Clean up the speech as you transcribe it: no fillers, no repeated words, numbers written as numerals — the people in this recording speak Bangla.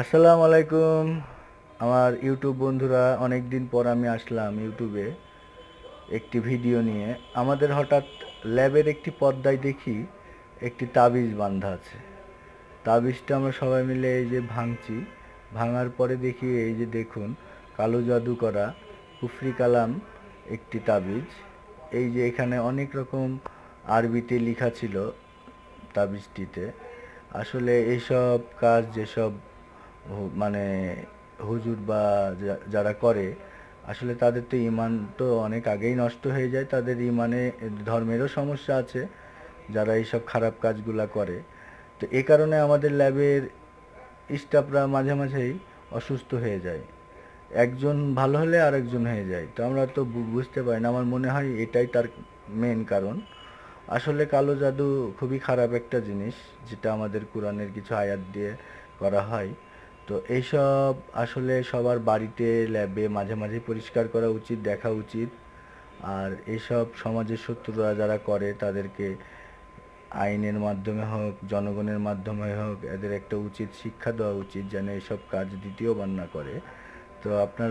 আসসালামু আলাইকুম। আমার ইউটিউব বন্ধুরা, অনেক দিন পর আমি আসলাম ইউটিউবে একটি ভিডিও নিয়ে। আমাদের হঠাৎ ল্যাবের একটি পর্দায় দেখি একটি তাবিজ বাঁধা আছে। তাবিজটা আমরা সবাই মিলে এই যে ভাঙছি, ভাঙার পরে দেখি এই যে দেখুন, কালো জাদু করা কুফরি কালাম একটি তাবিজ। এই যে এখানে অনেক রকম আরবিতে লেখা ছিল তাবিজটিতে। আসলে এইসব কাজ যেসব মানে হুজুর বা যারা করে, আসলে তাদের তো ইমান তো অনেক আগেই নষ্ট হয়ে যায়, তাদের ইমানে ধর্মেরও সমস্যা আছে যারা এইসব খারাপ কাজগুলা করে। তো এই কারণে আমাদের ল্যাবের স্টাফরা মাঝে মাঝেই অসুস্থ হয়ে যায়, একজন ভালো হলে আরেকজন হয়ে যায়। তো আমরা তো বুঝতে পারি না, আমার মনে হয় এটাই তার মেন কারণ। আসলে কালো জাদু খুবই খারাপ একটা জিনিস, যেটা আমাদের কোরআনের কিছু আয়াত দিয়ে করা হয়। তো এইসব আসলে সবার বাড়িতে ল্যাবে মাঝে মাঝে পরিষ্কার করা উচিত, দেখা উচিত। আর এইসব সমাজের শত্রুরা যারা করে তাদেরকে আইনের মাধ্যমে হোক, জনগণের মাধ্যমে হোক, এদের একটা উচিত শিক্ষা দেওয়া উচিত যেন এসব কাজ দ্বিতীয়বার না করে। তো আপনার